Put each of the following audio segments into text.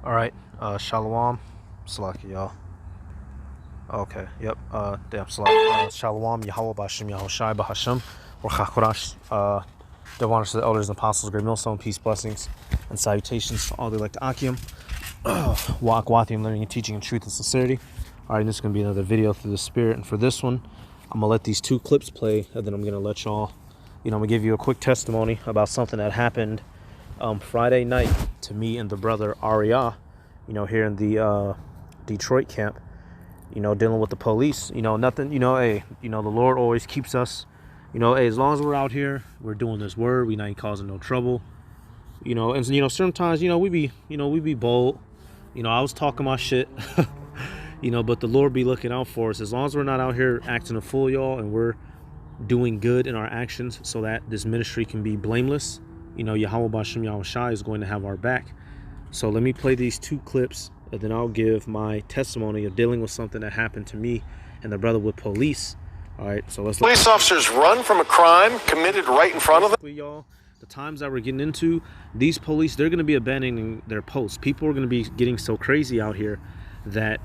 Alright, Shalom. Salaki, y'all. Okay, yep, damn, Salaki. Shalom, Yahweh B'Hashem, Yahushai B'Hashem, or Chakurash. Dear honors to the elders and apostles, great millstone, peace, blessings, and salutations to all the elect Akim. Wa'akwathium, learning and teaching in truth and sincerity. Alright, this is going to be another video through the Spirit, and for this one, I'm going to let these two clips play, and then I'm going to let y'all, I'm going to give you a quick testimony about something that happened Friday night to me and the brother Arya, here in the Detroit camp, dealing with the police. Nothing, hey, the Lord always keeps us, hey, as long as we're out here, we're doing this word, we not causing no trouble, and sometimes, we be bold, I was talking my shit, but the Lord be looking out for us. As long as we're not out here acting a fool, y'all, and we're doing good in our actions so that this ministry can be blameless, Yahweh B'Hashem Yahushai is going to have our back. So let me play these two clips, and then I'll give my testimony of dealing with something that happened to me and the brother with police. All right, so let's... Police officers run from a crime committed right in front of them. Y'all, the times that we're getting into, these police, they're going to be abandoning their posts. People are going to be getting so crazy out here that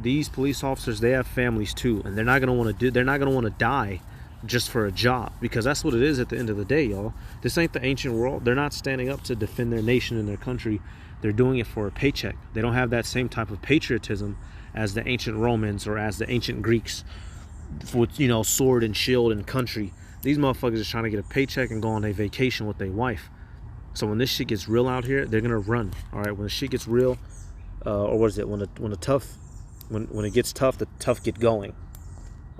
these police officers, they have families too, and they're not going to want to die just for a job, because that's what it is at the end of the day, y'all. This ain't the ancient world. They're not standing up to defend their nation and their country. They're doing it for a paycheck. They don't have that same type of patriotism as the ancient Romans or as the ancient Greeks with, sword and shield and country. These motherfuckers are trying to get a paycheck and go on a vacation with their wife. So when this shit gets real out here, they're gonna run. All right, when the shit gets real, or what is it? When it gets tough, the tough get going.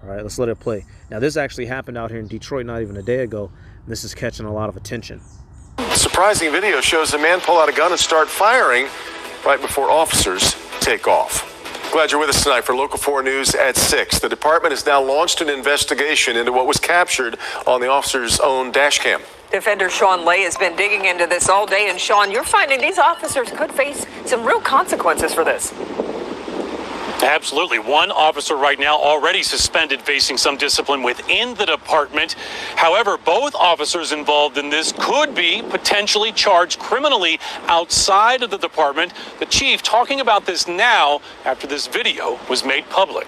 All right, let's let it play. Now, this actually happened out here in Detroit not even a day ago. And this is catching a lot of attention. Surprising video shows a man pull out a gun and start firing right before officers take off. Glad you're with us tonight for Local 4 News at 6. The department has now launched an investigation into what was captured on the officer's own dash cam. Defender Sean Lay has been digging into this all day. And Sean, you're finding these officers could face some real consequences for this. Absolutely. One officer right now already suspended, facing some discipline within the department. However, both officers involved in this could be potentially charged criminally outside of the department. The chief talking about this now after this video was made public.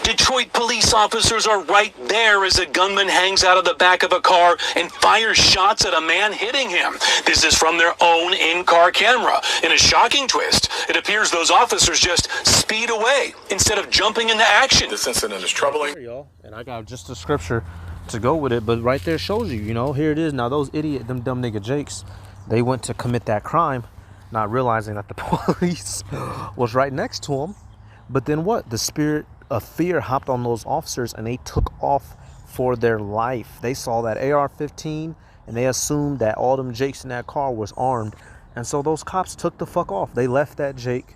Detroit police officers are right there as a gunman hangs out of the back of a car and fires shots at a man hitting him. This is from their own in-car camera. In a shocking twist, it appears those officers just speed away instead of jumping into action. This incident is troubling. Here, y'all, and I got just a scripture to go with it, but right there shows you, here it is. Now, those them dumb nigga Jakes, they went to commit that crime, not realizing that the police was right next to them. But then what? The spirit of fear hopped on those officers and they took off for their life. They saw that AR-15 and they assumed that all them Jakes in that car was armed. And so those cops took the fuck off. They left that Jake.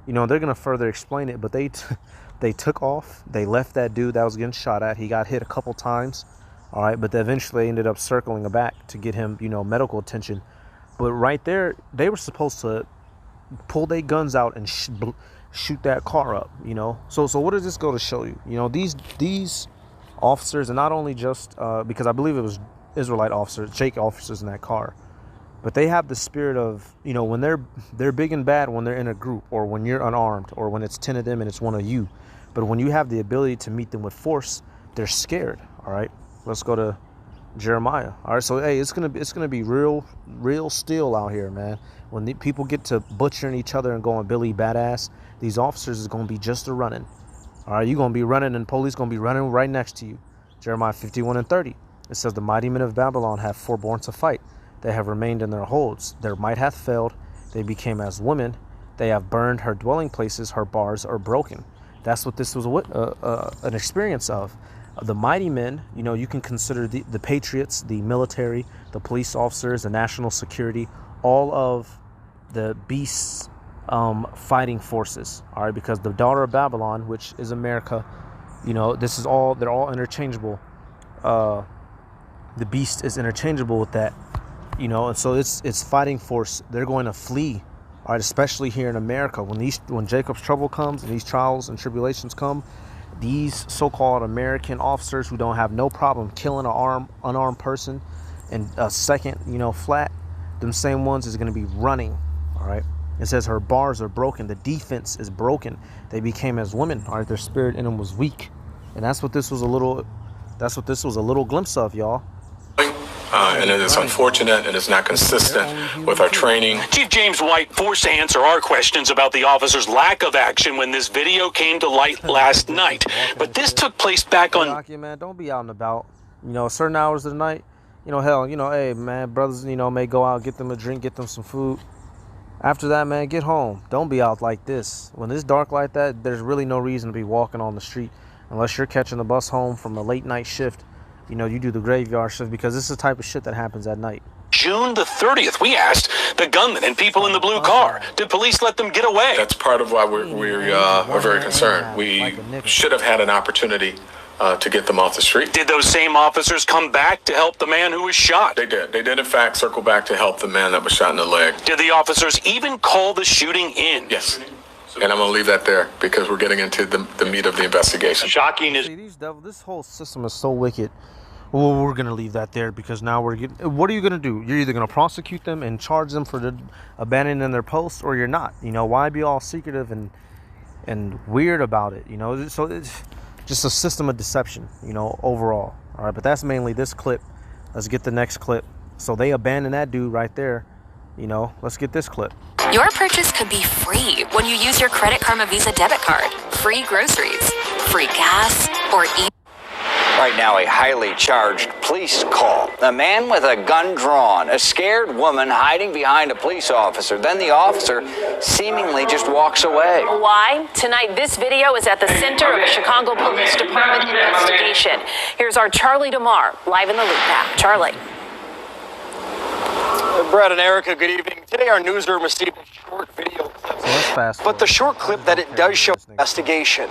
They're going to further explain it, but they took off. They left that dude that was getting shot at. He got hit a couple times. All right, but they eventually ended up circling back to get him, medical attention. But right there, they were supposed to pull their guns out and shoot that car up, So what does this go to show you? These officers, and not only just because I believe it was Israelite officers, Jake officers in that car, but they have the spirit of, when they're big and bad when they're in a group, or when you're unarmed, or when it's 10 of them and it's one of you. But when you have the ability to meet them with force, they're scared. All right, let's go to Jeremiah. All right, so hey, it's gonna be real still out here, man. When the people get to butchering each other and going Billy Badass, these officers is gonna be just a running. All right, you're gonna be running, and police gonna be running right next to you. Jeremiah 51:30. It says, "The mighty men of Babylon have forborne to fight. They have remained in their holds. Their might hath failed. They became as women. They have burned her dwelling places. Her bars are broken." That's what this was an experience of. The mighty men, you can consider the patriots, the military, the police officers, the national security, all of the beasts fighting forces. All right, because the daughter of Babylon, which is America, they're all interchangeable. The beast is interchangeable with that, and so it's fighting force. They're going to flee. All right, especially here in America, when Jacob's trouble comes and these trials and tribulations come, these so-called American officers who don't have no problem killing an unarmed person in a second, flat, them same ones is going to be running. All right, It says her bars are broken. The defense is broken. They became as women. All right, their spirit in them was weak, and that's what this was a little. That's what this was a little glimpse of, y'all. And it is unfortunate and it's not consistent with our training. Chief James White forced to answer our questions about the officer's lack of action when this video came to light last night. But this took place back on... Man, don't be out and about. You know, certain hours of the night. You know, hell, you know, hey, man, brothers, you know, may go out, get them a drink, get them some food. After that, man, get home. Don't be out like this. When it's dark like that, there's really no reason to be walking on the street unless you're catching the bus home from a late night shift. You know, you do the graveyard shift, because this is the type of shit that happens at night. June the 30th, we asked the gunman and people in the blue car, did police let them get away? That's part of why we're very concerned. We should have had an opportunity to get them off the street. Did those same officers come back to help the man who was shot? They did. They did, in fact, circle back to help the man that was shot in the leg. Did the officers even call the shooting in? Yes. And I'm going to leave that there because we're getting into the meat of the investigation. Shocking is... See, this whole system is so wicked. Well, we're going to leave that there because now we're getting... What are you going to do? You're either going to prosecute them and charge them for abandoning their post, or you're not. You know, why be all secretive and weird about it? You know, so it's just a system of deception, you know, overall. All right, but that's mainly this clip. Let's get the next clip. So they abandoned that dude right there. You know, let's get this clip. Your purchase could be free when you use your Credit Karma Visa debit card. Free groceries, free gas, or Right now, a highly charged police call. A man with a gun drawn, a scared woman hiding behind a police officer. Then the officer seemingly just walks away. Why? Tonight, this video is at the center of a Chicago Police Department investigation. Here's our Charlie DeMar, live in the loop now. Charlie. Brad and Erica, good evening. Today, our newsroom received a short video clip. But the short clip that it does show investigation.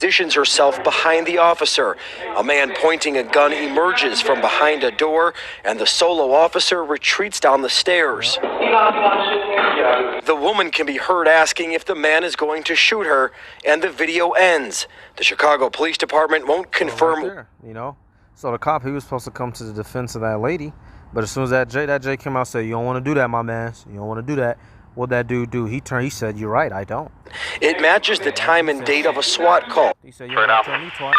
Positions herself behind the officer. A man pointing a gun emerges from behind a door, and the solo officer retreats down the stairs. The woman can be heard asking if the man is going to shoot her, and the video ends. The Chicago Police Department won't confirm. Right there, you know, so the cop, he was supposed to come to the defense of that lady, but as soon as that J came out and said, "You don't want to do that, my man. You don't want to do that." What'd that dude do? He said, "You're right, I don't." It matches the time and date of a SWAT call. He said, "You don't tell me twice."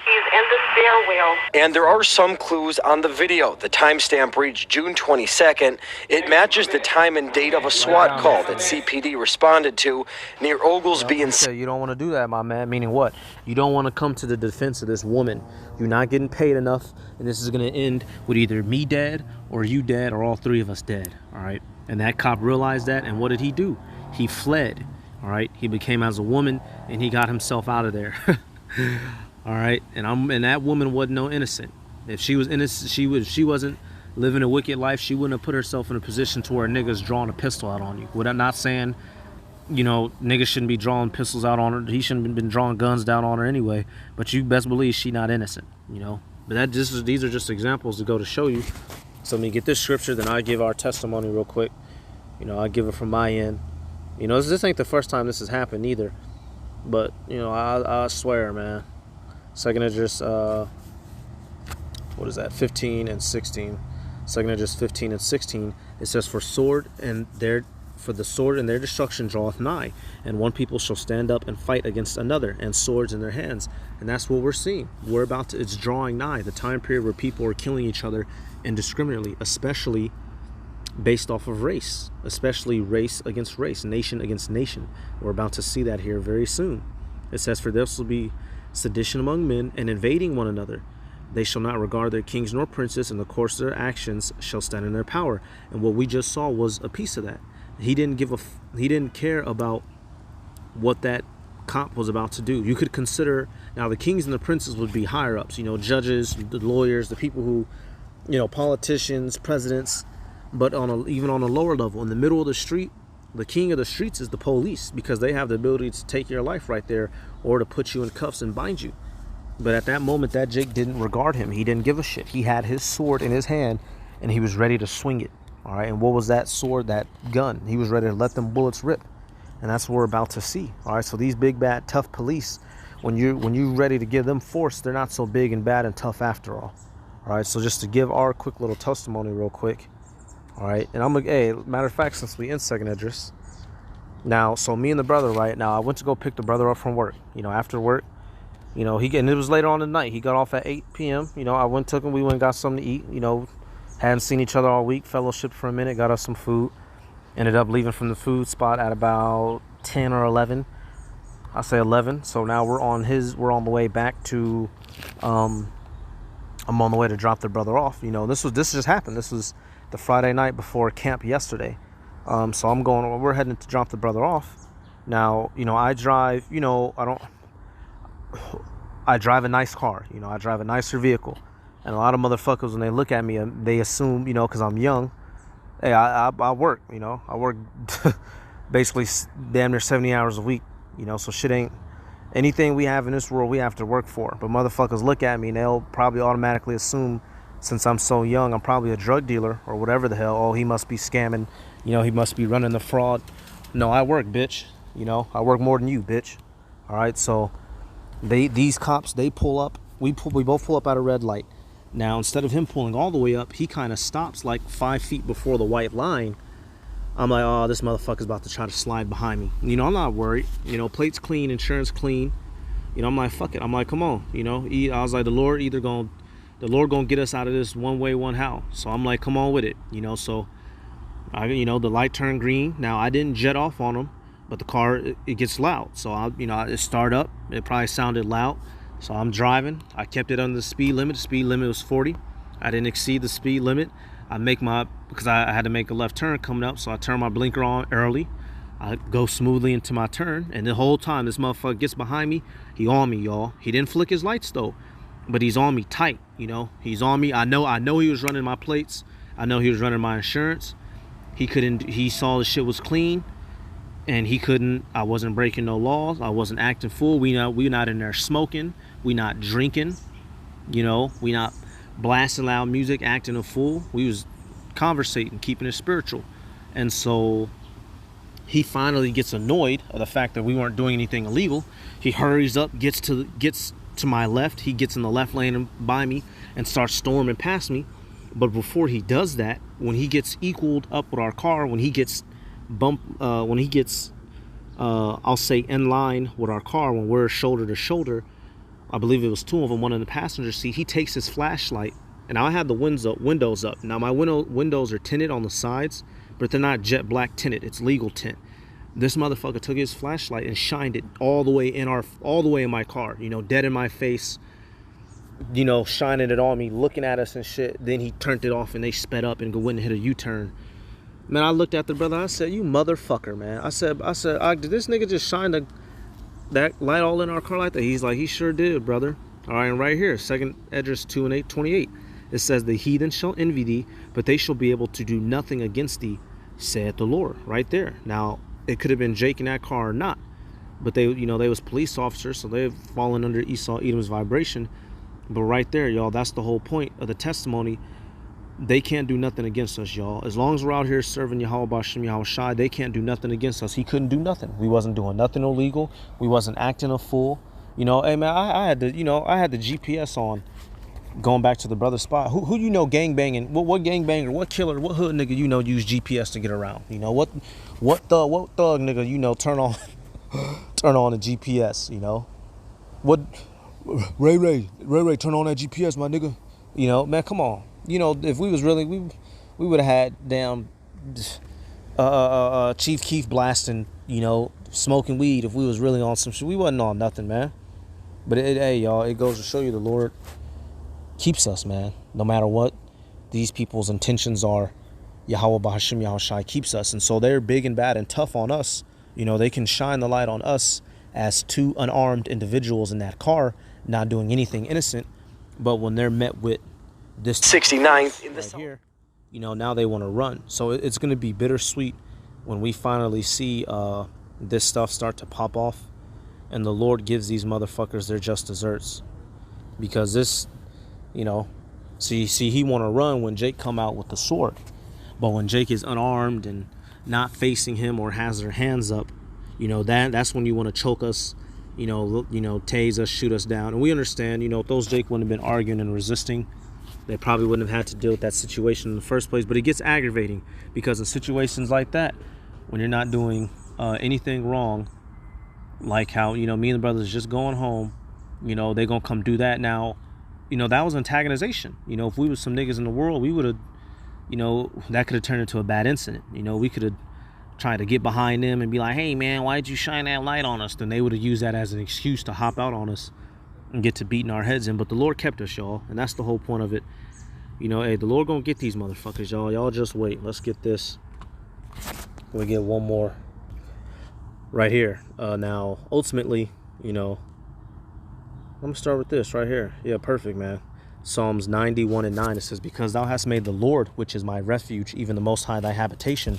He's in the stairwell. And there are some clues on the video. The timestamp reads June 22nd. It matches the time and date of a SWAT call that CPD responded to near Oglesby and... You don't want to do that, my man. Meaning what? You don't want to come to the defense of this woman. You're not getting paid enough, and this is going to end with either me dead or you dead or all three of us dead, all right? And that cop realized that, and what did he do? He fled, all right? He became as a woman, and he got himself out of there. All right, and that woman wasn't no innocent. If she was innocent, she wasn't living a wicked life, she wouldn't have put herself in a position to where niggas drawing a pistol out on you. What I'm not saying, you know, niggas shouldn't be drawing pistols out on her. He shouldn't have been drawing guns down on her anyway. But you best believe she not innocent, you know. But these are just examples to go to show you. So let me get this scripture, then I give our testimony real quick. You know, I give it from my end. You know, this ain't the first time this has happened either. But, you know, I swear, man. Second Esdras, what is that? 15 and 16. Second Esdras 15 and 16. It says, For the sword and their destruction draweth nigh, and one people shall stand up and fight against another, and swords in their hands. And that's what we're seeing. It's drawing nigh, the time period where people are killing each other indiscriminately, especially based off of race, especially race against race, nation against nation. We're about to see that here very soon. It says, For this will be sedition among men, and invading one another. They shall not regard their kings nor princes, and the course of their actions shall stand in their power. And what we just saw was a piece of that. He didn't care about what that cop was about to do. You could consider, now the kings and the princes would be higher ups, you know, judges, the lawyers, the people who, you know, politicians, presidents, but even on a lower level, in the middle of the street, the king of the streets is the police, because they have the ability to take your life right there or to put you in cuffs and bind you. But at that moment, that Jake didn't regard him. He didn't give a shit. He had his sword in his hand, and he was ready to swing it. All right, and what was that sword, that gun? He was ready to let them bullets rip. And that's what we're about to see. All right, so these big, bad, tough police, when you're ready to give them force, they're not so big and bad and tough after all. All right, so just to give our quick little testimony real quick. All right, and hey, matter of fact, since we in Second Esdras, Now, so me and the brother, right now, I went to go pick the brother up from work. You know, after work, you know, and it was later on at night. He got off at 8 p.m. You know, I went, took him, we went and got something to eat. You know, hadn't seen each other all week, fellowship for a minute, got us some food. Ended up leaving from the food spot at about 10 or 11. I say 11. So now we're on the way back to, I'm on the way to drop the brother off. You know, this just happened. This was the Friday night before camp yesterday. So we're heading to drop the brother off. Now, you know, I drive, you know, I drive a nice car, you know, I drive a nicer vehicle. And a lot of motherfuckers, when they look at me, they assume, you know, because I'm young, hey, I work, you know, I work basically damn near 70 hours a week, you know, so shit ain't, anything we have in this world, we have to work for. But motherfuckers look at me and they'll probably automatically assume, since I'm so young, I'm probably a drug dealer or whatever the hell. Oh, he must be scamming, you know, he must be running the fraud. No, I work, bitch. You know, I work more than you, bitch. All right, so these cops, they pull up. We both pull up at a red light. Now, instead of him pulling all the way up, he kind of stops like 5 feet before the white line. I'm like, oh, this motherfucker's about to try to slide behind me. You know, I'm not worried. You know, plates clean, insurance clean. You know, I'm like, fuck it. I'm like, come on. You know, I was like, the Lord gonna get us out of this one way, one how. So I'm like, come on with it. You know, so you know, the light turned green. Now I didn't jet off on him, but the car, it gets loud. So it started up. It probably sounded loud. So I'm driving. I kept it under the speed limit. The speed limit was 40. I didn't exceed the speed limit. Because I had to make a left turn coming up, so I turned my blinker on early. I go smoothly into my turn, and the whole time this motherfucker gets behind me, he on me, y'all. He didn't flick his lights though, but he's on me tight, you know. He's on me. I know he was running my plates. I know he was running my insurance. He saw the shit was clean, and I wasn't breaking no laws. I wasn't acting fool. We not in there smoking. We not drinking, you know. We not blasting loud music, acting a fool. We was conversating, keeping it spiritual. And so he finally gets annoyed of the fact that we weren't doing anything illegal. He hurries up, gets to my left. He gets in the left lane by me and starts storming past me. But before he does that, when he gets equaled up with our car, when he gets I'll say in line with our car, when we're shoulder to shoulder, I believe it was two of them, one in the passenger seat, he takes his flashlight, and I had the windows up. Now my windows are tinted on the sides, but they're not jet black tinted. It's legal tint. This motherfucker took his flashlight and shined it all the way in my car, you know, dead in my face, you know, shining it on me, looking at us and shit. Then he turned it off and they sped up and went and hit a U-turn. Man, I looked at the brother, I said, you motherfucker, man. I said, did this nigga just shine that light all in our car like that? He's like, he sure did, brother. All right, and right here, 2 Esdras 2:28. It says, the heathen shall envy thee, but they shall be able to do nothing against thee, saith the Lord. Right there. Now, it could have been Jake in that car or not, but they was police officers, so they've fallen under Esau Edom's vibration. But right there, y'all, that's the whole point of the testimony. They can't do nothing against us, y'all. As long as we're out here serving Yahweh B'Shem Yahweh Shai, they can't do nothing against us. He couldn't do nothing. We wasn't doing nothing illegal. We wasn't acting a fool. You know, hey man, I had the GPS on, going back to the brother spot. Who you know gang banging? What gang banger? What killer? What hood nigga you know use GPS to get around? You know what thug nigga you know turn on the GPS? You know what? Ray, turn on that GPS, my nigga. You know, man, come on. You know, if we was really, we would have had damn Chief Keef blasting, you know, smoking weed if we was really on some shit. We wasn't on nothing, man. But hey, y'all, it goes to show you the Lord keeps us, man. No matter what these people's intentions are, Yahweh B'Hashem Yahweh Shai keeps us. And so they're big and bad and tough on us. You know, they can shine the light on us as two unarmed individuals in that car, not doing anything innocent. But when they're met with this 69th in the right here, you know, now they want to run. So it's going to be bittersweet when we finally see this stuff start to pop off and the Lord gives these motherfuckers their just desserts. Because this, you know, see he want to run when Jake come out with the sword. But when Jake is unarmed and not facing him or has their hands up, you know, that's when you want to choke us, you know, tase us, shoot us down. And we understand, you know, if those Jake wouldn't have been arguing and resisting, they probably wouldn't have had to deal with that situation in the first place. But it gets aggravating because in situations like that, when you're not doing anything wrong, like how, you know, me and the brothers just going home, you know, they gonna come do that. Now, you know, that was antagonization. You know, if we was some niggas in the world, we would have, you know, that could have turned into a bad incident. You know, we could have tried to get behind them and be like, hey man, why'd you shine that light on us? Then they would have used that as an excuse to hop out on us and get to beating our heads in. But the Lord kept us, y'all, and that's the whole point of it. You know, hey, the Lord gonna get these motherfuckers, y'all. Y'all just wait. Let's get this. We get one more right here. Now, ultimately, you know, I'm gonna start with this right here. Yeah, perfect, man. Psalms 91:9. It says, because thou hast made the Lord, which is my refuge, even the Most High thy habitation,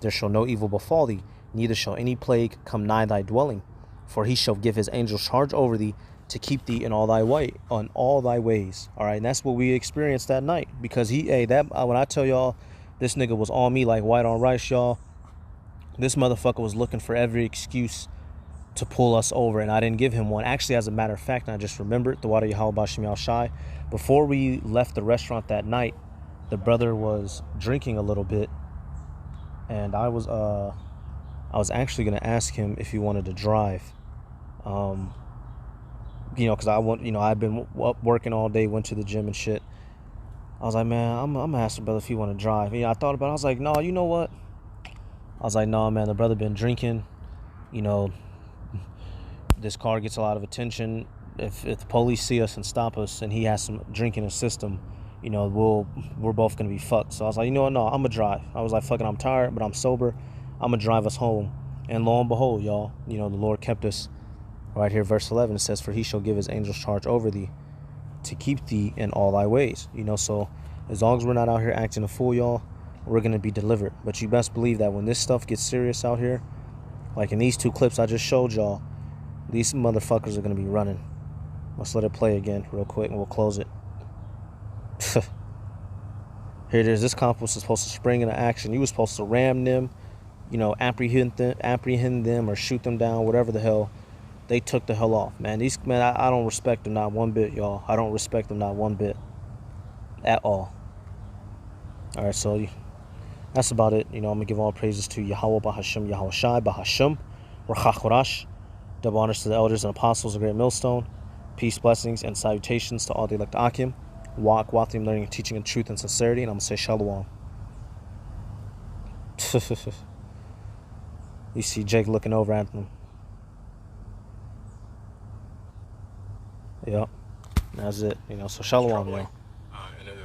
there shall no evil befall thee, neither shall any plague come nigh thy dwelling. For he shall give his angels charge over thee to keep thee in all thy ways. All right, and that's what we experienced that night. Because when I tell y'all, this nigga was on me like white on rice, y'all. This motherfucker was looking for every excuse to pull us over, and I didn't give him one. Actually, as a matter of fact, and I just remembered, the water Yahweh Bashim Yal Shai, before we left the restaurant that night, the brother was drinking a little bit, and I was actually gonna ask him if he wanted to drive, you know, because I've been up working all day, went to the gym and shit. I was like, man, I'm gonna ask the brother if he want to drive. You know, I thought about it. I was like, no, you know what? I was like, no, man, the brother been drinking. You know, this car gets a lot of attention. If the police see us and stop us, and he has some drink in his system, you know, we're both gonna be fucked. So I was like, you know what? No, I'm gonna drive. I was like, fuck it, I'm tired, but I'm sober. I'm gonna drive us home. And lo and behold, y'all, you know, the Lord kept us. Right here, verse 11, it says, for he shall give his angels charge over thee to keep thee in all thy ways. You know, so as long as we're not out here acting a fool, y'all, we're gonna be delivered. But you best believe that when this stuff gets serious out here, like in these two clips I just showed y'all, these motherfuckers are gonna be running. Let's let it play again real quick and we'll close it. Here it is. This cop was supposed to spring into action. You was supposed to ram them, you know, apprehend them or shoot them down, whatever the hell. They took the hell off, man. I don't respect them not one bit, y'all. I don't respect them not one bit at all. All right, so that's about it. You know, I'm gonna give all praises to Yahweh Bahashim, Yahweh Shai Bahashim, Rachachorash. Double honors to the elders and apostles of Great Millstone. Peace, blessings, and salutations to all the elect Akim. Walk, Wathim, learning and teaching in truth and sincerity. And I'm gonna say Shalom. You see Jake looking over at them. Yep, that's it. You know, so Shalom, y'all.